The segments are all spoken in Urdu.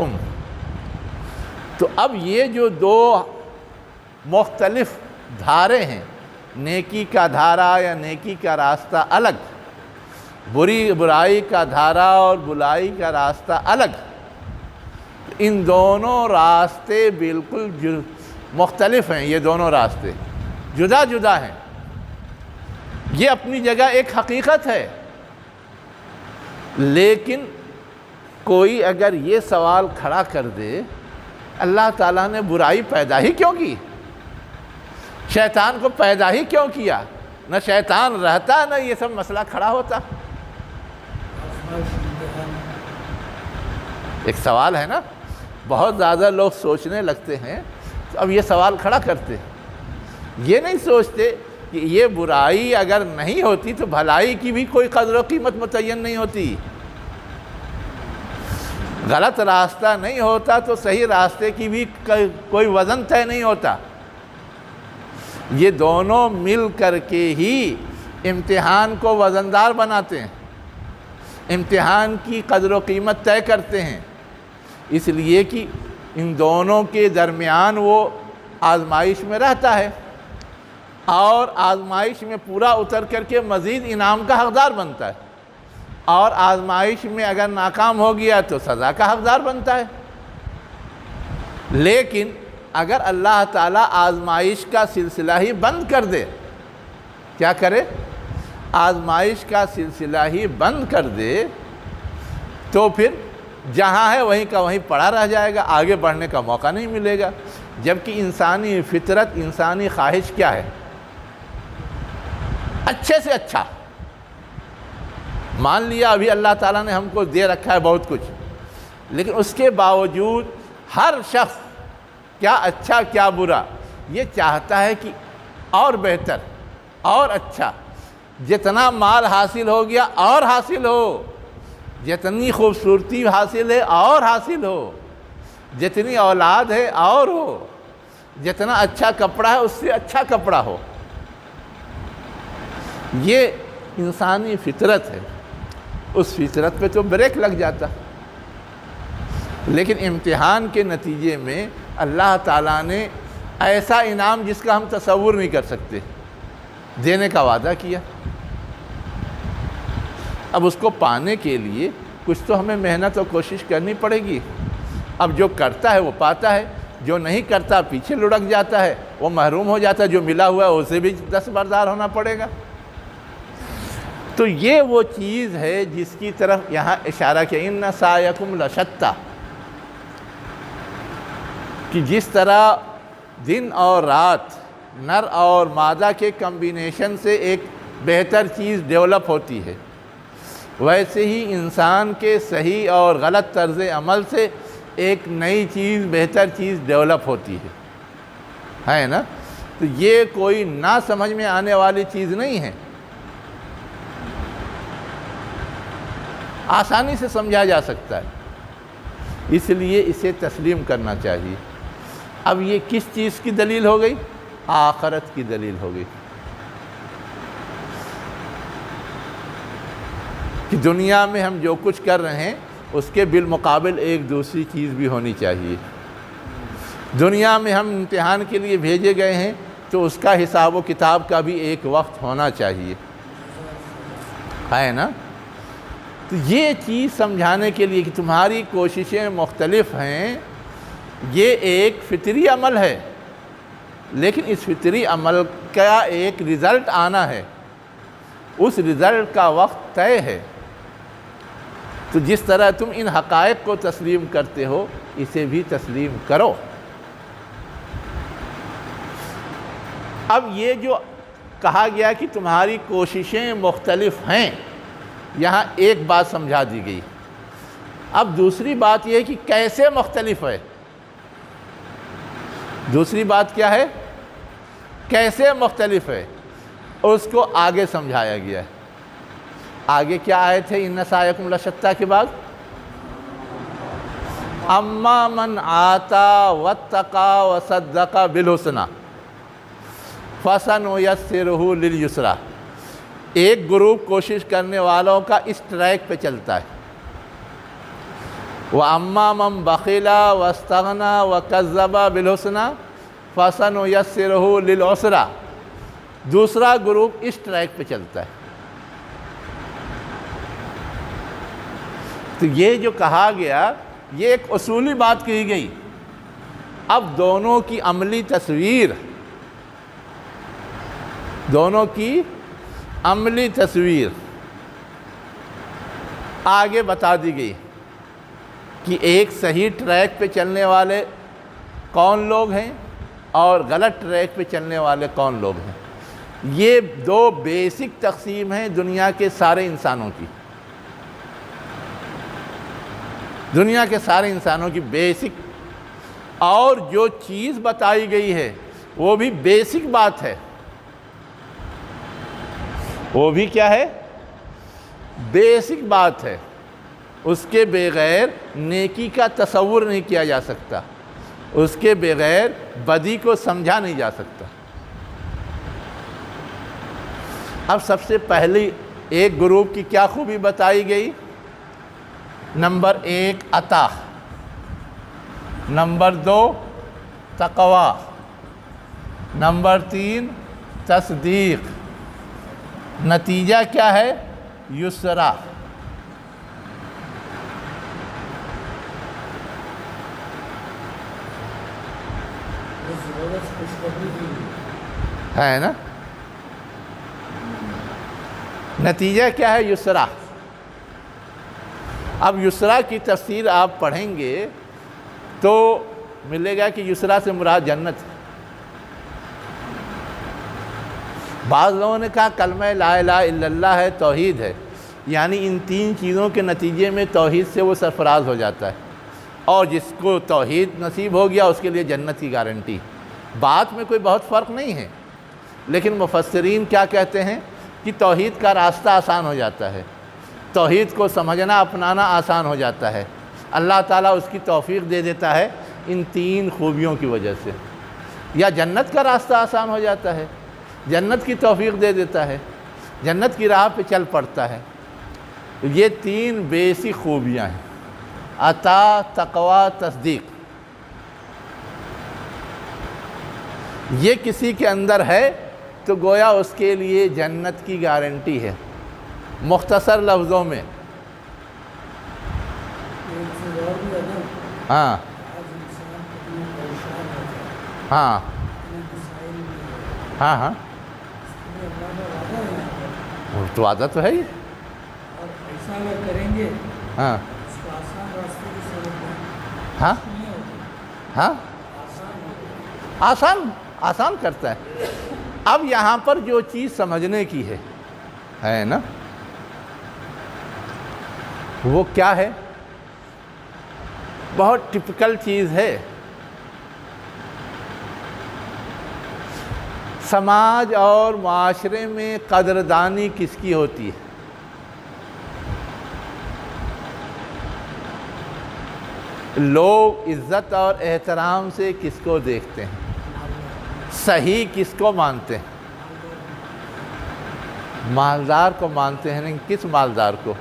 سعیکم۔ تو اب یہ جو دو مختلف دھارے ہیں، نیکی کا دھارا یا نیکی کا راستہ الگ، برائی کا دھارا اور برائی کا راستہ الگ، ان دونوں راستے بالکل مختلف ہیں۔ یہ دونوں راستے جدا جدا ہیں۔ یہ اپنی جگہ ایک حقیقت ہے، لیکن کوئی اگر یہ سوال کھڑا کر دے اللہ تعالیٰ نے برائی پیدا ہی کیوں کی؟ شیطان کو پیدا ہی کیوں کیا؟ نہ شیطان رہتا نہ یہ سب مسئلہ کھڑا ہوتا۔ ایک سوال ہے نا، بہت زیادہ لوگ سوچنے لگتے ہیں تو اب یہ سوال کھڑا کرتے ہیں، یہ نہیں سوچتے کہ یہ برائی اگر نہیں ہوتی تو بھلائی کی بھی کوئی قدر و قیمت متعین نہیں ہوتی، غلط راستہ نہیں ہوتا تو صحیح راستے کی بھی کوئی وزن طے نہیں ہوتا۔ یہ دونوں مل کر کے ہی امتحان کو وزندار بناتے ہیں، امتحان کی قدر و قیمت طے کرتے ہیں، اس لیے کہ ان دونوں کے درمیان وہ آزمائش میں رہتا ہے اور آزمائش میں پورا اتر کر کے مزید انعام کا حقدار بنتا ہے، اور آزمائش میں اگر ناکام ہو گیا تو سزا کا حقدار بنتا ہے۔ لیکن اگر اللہ تعالیٰ آزمائش کا سلسلہ ہی بند کر دے، کیا کرے؟ آزمائش کا سلسلہ ہی بند کر دے تو پھر جہاں ہے وہیں کا وہیں پڑا رہ جائے گا، آگے بڑھنے کا موقع نہیں ملے گا۔ جبکہ انسانی فطرت، انسانی خواہش کیا ہے؟ اچھے سے اچھا۔ مان لیا ابھی اللہ تعالیٰ نے ہم کو دے رکھا ہے بہت کچھ، لیکن اس کے باوجود ہر شخص کیا اچھا کیا برا یہ چاہتا ہے کہ اور بہتر اور اچھا، جتنا مال حاصل ہو گیا اور حاصل ہو، جتنی خوبصورتی حاصل ہے اور حاصل ہو، جتنی اولاد ہے اور ہو، جتنا اچھا کپڑا ہے اس سے اچھا کپڑا ہو۔ یہ انسانی فطرت ہے، اس فطرت پہ تو بریک لگ جاتا۔ لیکن امتحان کے نتیجے میں اللہ تعالیٰ نے ایسا انعام جس کا ہم تصور نہیں کر سکتے دینے کا وعدہ کیا۔ اب اس کو پانے کے لیے کچھ تو ہمیں محنت اور کوشش کرنی پڑے گی۔ اب جو کرتا ہے وہ پاتا ہے، جو نہیں کرتا پیچھے لڑک جاتا ہے، وہ محروم ہو جاتا ہے، جو ملا ہوا ہے اسے بھی دستبردار ہونا پڑے گا۔ تو یہ وہ چیز ہے جس کی طرف یہاں اشارہ کیا، ان سعیکم لشتی، کہ جس طرح دن اور رات نر اور مادہ کے کمبینیشن سے ایک بہتر چیز ڈیولپ ہوتی ہے، ویسے ہی انسان کے صحیح اور غلط طرز عمل سے ایک نئی چیز، بہتر چیز ڈیولپ ہوتی ہے نا؟ تو یہ کوئی نہ سمجھ میں آنے والی چیز نہیں ہے، آسانی سے سمجھا جا سکتا ہے، اس لیے اسے تسلیم کرنا چاہیے۔ اب یہ کس چیز کی دلیل ہو گئی؟ آخرت کی دلیل ہو گئی، کہ دنیا میں ہم جو کچھ کر رہے ہیں اس کے بالمقابل ایک دوسری چیز بھی ہونی چاہیے۔ دنیا میں ہم امتحان کے لیے بھیجے گئے ہیں تو اس کا حساب و کتاب کا بھی ایک وقت ہونا چاہیے، ہے نا؟ تو یہ چیز سمجھانے کے لیے کہ تمہاری کوششیں مختلف ہیں، یہ ایک فطری عمل ہے، لیکن اس فطری عمل کا ایک رزلٹ آنا ہے، اس رزلٹ کا وقت طے ہے۔ تو جس طرح تم ان حقائق کو تسلیم کرتے ہو اسے بھی تسلیم کرو۔ اب یہ جو کہا گیا کہ تمہاری کوششیں مختلف ہیں، یہاں ایک بات سمجھا دی گئی۔ اب دوسری بات یہ ہے کہ کیسے مختلف ہے۔ دوسری بات کیا ہے؟ کیسے مختلف ہے، اس کو آگے سمجھایا گیا ہے۔ آگے کیا آیت ہے ان سعیکم لشتی کے بعد؟ اما من آتا واتقى وصدق بالحسنى فسنيسره لليسرى۔ ایک گروپ کوشش کرنے والوں کا اس ٹریک پہ چلتا ہے، وَأَمَّا مَنْ بَخِلَ وَاسْتَغْنَى وَكَذَّبَ بِالْحُسْنَى فَسَنُيَسِّرُهُ لِلْعُسْرَى۔ دوسرا گروپ اس ٹریک پہ چلتا ہے۔ تو یہ جو کہا گیا یہ ایک اصولی بات کہی گئی۔ اب دونوں کی عملی تصویر آگے بتا دی گئی کہ ایک صحیح ٹریک پہ چلنے والے کون لوگ ہیں اور غلط ٹریک پہ چلنے والے کون لوگ ہیں۔ یہ دو بیسک تقسیم ہیں دنیا کے سارے انسانوں کی، دنیا کے سارے انسانوں کی بیسک، اور جو چیز بتائی گئی ہے وہ بھی بیسک بات ہے۔ وہ بھی کیا ہے؟ بیسک بات ہے۔ اس کے بغیر نیکی کا تصور نہیں کیا جا سکتا، اس کے بغیر بدی کو سمجھا نہیں جا سکتا۔ اب سب سے پہلی ایک گروپ کی کیا خوبی بتائی گئی؟ نمبر 1 عطا، نمبر 2 تقوی، نمبر 3 تصدیق، نتیجہ کیا ہے؟ یسرا۔ ہے نا؟ نتیجہ کیا ہے؟ یسرا۔ اب یسرا کی تفسیر آپ پڑھیں گے تو ملے گا کہ یسرا سے مراد جنت ہے۔ بعض لوگوں نے کہا کلمہ لا الہ الا اللہ ہے، توحید ہے، یعنی ان 3 چیزوں کے نتیجے میں توحید سے وہ سرفراز ہو جاتا ہے، اور جس کو توحید نصیب ہو گیا اس کے لیے جنت کی گارنٹی۔ بات میں کوئی بہت فرق نہیں ہے، لیکن مفسرین کیا کہتے ہیں کہ توحید کا راستہ آسان ہو جاتا ہے، توحید کو سمجھنا اپنانا آسان ہو جاتا ہے، اللہ تعالیٰ اس کی توفیق دے دیتا ہے ان 3 خوبیوں کی وجہ سے۔ یا جنت کا راستہ آسان ہو جاتا ہے، جنت کی توفیق دے دیتا ہے، جنت کی راہ پہ چل پڑتا ہے۔ یہ 3 بیسک خوبیاں ہیں، عطا، تقوی، تصدیق۔ یہ کسی کے اندر ہے تو گویا اس کے لیے جنت کی گارنٹی ہے۔ مختصر لفظوں میں ہاں ہاں ہاں ہاں تو وعدہ تو ہے ہی۔ ہاں ہاں ہاں آسان کرتا ہے۔ اب یہاں پر جو چیز سمجھنے کی ہے نا، وہ کیا ہے؟ بہت ٹپیکل چیز ہے۔ سماج اور معاشرے میں قدردانی کس کی ہوتی ہے؟ لوگ عزت اور احترام سے کس کو دیکھتے ہیں؟ صحیح کس کو مانتے ہیں؟ مالدار کو مانتے ہیں۔ نہیں، کس مالدار کو؟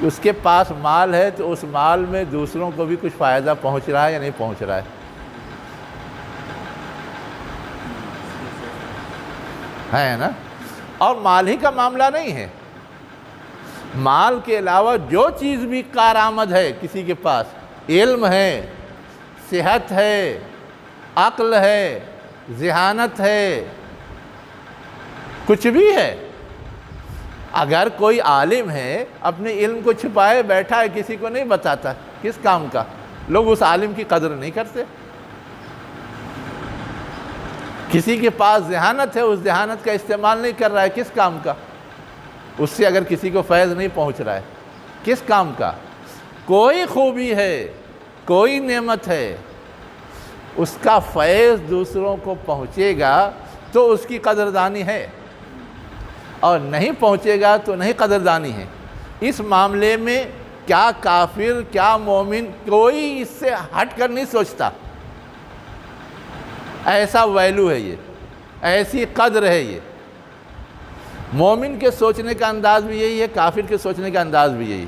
اس کے پاس مال ہے تو اس مال میں دوسروں کو بھی کچھ فائدہ پہنچ رہا ہے یا نہیں پہنچ رہا ہے نا؟ اور مال ہی کا معاملہ نہیں ہے، مال کے علاوہ جو چیز بھی کارآمد ہے کسی کے پاس، علم ہے، صحت ہے، عقل ہے، ذہانت ہے، کچھ بھی ہے۔ اگر کوئی عالم ہے اپنے علم کو چھپائے بیٹھا ہے، کسی کو نہیں بتاتا، کس کام کا؟ لوگ اس عالم کی قدر نہیں کرتے۔ کسی کے پاس ذہانت ہے، اس ذہانت کا استعمال نہیں کر رہا ہے، کس کام کا؟ اس سے اگر کسی کو فیض نہیں پہنچ رہا ہے، کس کام کا؟ کوئی خوبی ہے، کوئی نعمت ہے، اس کا فیض دوسروں کو پہنچے گا تو اس کی قدردانی ہے، اور نہیں پہنچے گا تو نہیں قدردانی ہے۔ اس معاملے میں کیا کافر کیا مومن، کوئی اس سے ہٹ کر نہیں سوچتا۔ ایسا ویلو ہے یہ، ایسی قدر ہے یہ۔ مومن کے سوچنے کا انداز بھی یہی ہے، کافر کے سوچنے کا انداز بھی یہی۔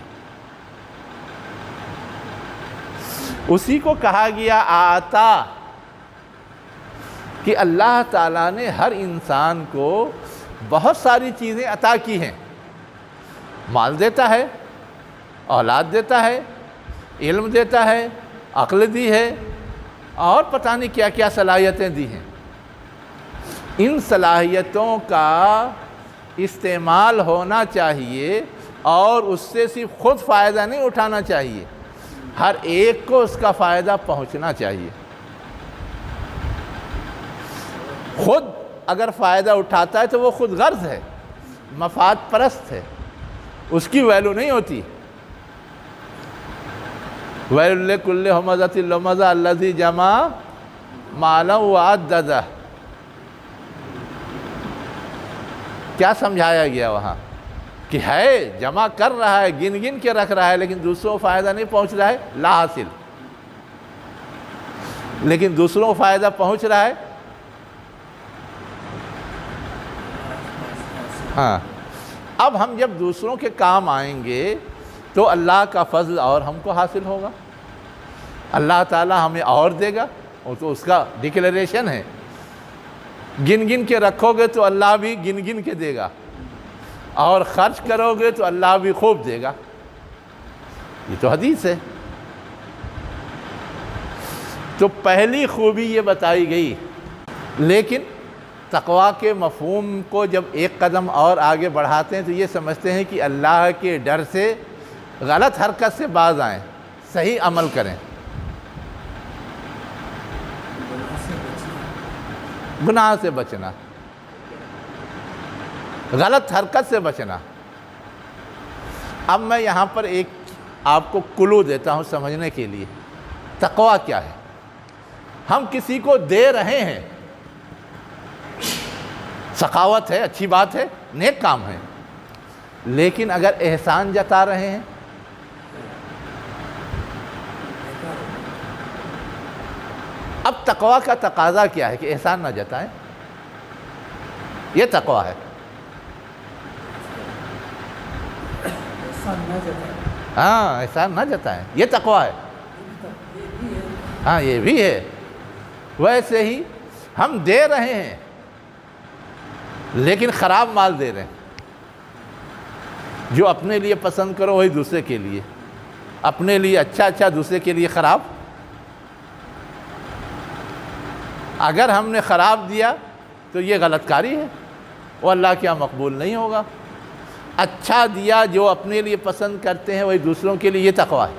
اسی کو کہا گیا آتا، کہ اللہ تعالیٰ نے ہر انسان کو بہت ساری چیزیں عطا کی ہیں۔ مال دیتا ہے، اولاد دیتا ہے، علم دیتا ہے، عقل دی ہے، اور پتہ نہیں کیا کیا صلاحیتیں دی ہیں۔ ان صلاحیتوں کا استعمال ہونا چاہیے، اور اس سے صرف خود فائدہ نہیں اٹھانا چاہیے، ہر ایک کو اس کا فائدہ پہنچنا چاہیے۔ خود اگر فائدہ اٹھاتا ہے تو وہ خود غرض ہے، مفاد پرست ہے، اس کی ویلو نہیں ہوتی۔ وَيْلٌ لِّكُلِّ ہُمَزَةٍ لُمَزَةٍ الَّذِي جَمَعَ مَالًا وَعَدَّدَهُ۔ کیا سمجھایا گیا وہاں؟ کہ ہے جمع کر رہا ہے، گن گن کے رکھ رہا ہے، لیکن دوسروں کو فائدہ نہیں پہنچ رہا ہے، لا حاصل۔ لیکن دوسروں کو فائدہ پہنچ رہا ہے، ہاں۔ اب ہم جب دوسروں کے کام آئیں گے تو اللہ کا فضل اور ہم کو حاصل ہوگا، اللہ تعالیٰ ہمیں اور دے گا، وہ تو اس کا ڈکلیریشن ہے۔ گن گن کے رکھو گے تو اللہ بھی گن گن کے دے گا، اور خرچ کرو گے تو اللہ بھی خوب دے گا، یہ تو حدیث ہے۔ تو پہلی خوبی یہ بتائی گئی، لیکن تقویٰ کے مفہوم کو جب ایک قدم اور آگے بڑھاتے ہیں تو یہ سمجھتے ہیں کہ اللہ کے ڈر سے غلط حرکت سے باز آئیں، صحیح عمل کریں، گناہ سے بچنا، غلط حرکت سے بچنا۔ اب میں یہاں پر ایک آپ کو کلو دیتا ہوں سمجھنے کے لیے، تقویٰ کیا ہے۔ ہم کسی کو دے رہے ہیں، سخاوت ہے، اچھی بات ہے، نیک کام ہے، لیکن اگر احسان جتا رہے ہیں، اب تقویٰ کا تقاضا کیا ہے کہ احسان نہ جتائیں، یہ تقویٰ ہے۔ ہاں، احسان نہ جتائیں، یہ تقویٰ ہے۔ ہاں، یہ بھی ہے۔ ویسے ہی ہم دے رہے ہیں لیکن خراب مال دے رہے ہیں، جو اپنے لیے پسند کرو وہی دوسرے کے لیے، اپنے لیے اچھا دوسرے کے لیے خراب۔ اگر ہم نے خراب دیا تو یہ غلط کاری ہے، وہ اللہ کے یہاں مقبول نہیں ہوگا۔ اچھا دیا جو اپنے لیے پسند کرتے ہیں وہی دوسروں کے لیے، یہ تقویٰ ہے۔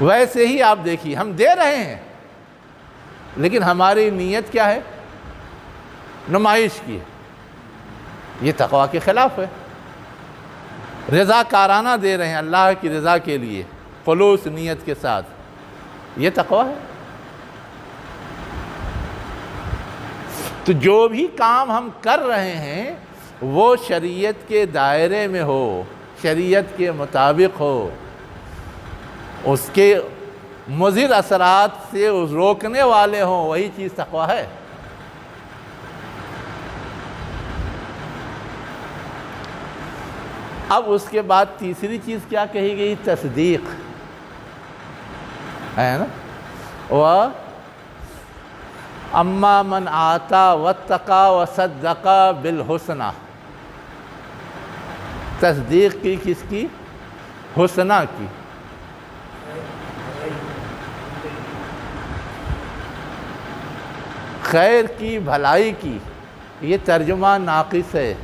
ویسے ہی آپ دیکھیے، ہم دے رہے ہیں لیکن ہماری نیت کیا ہے؟ نمائش کی ہے، یہ تقویٰ کے خلاف ہے۔ رضا کارانہ دے رہے ہیں اللہ کی رضا کے لیے، خلوص نیت کے ساتھ، یہ تقویٰ ہے۔ تو جو بھی کام ہم کر رہے ہیں وہ شریعت کے دائرے میں ہو، شریعت کے مطابق ہو، اس کے مضر اثرات سے روکنے والے ہوں، وہی چیز تقویٰ ہے۔ اب اس کے بعد تیسری چیز کیا کہی گئی؟ تصدیق ہے نا۔ اما من آتا واتقا وصدقا بالحسنى، تصدیق کی کس کی؟ حسنہ کی۔ خیر کی، بھلائی کی، یہ ترجمہ ناقص ہے۔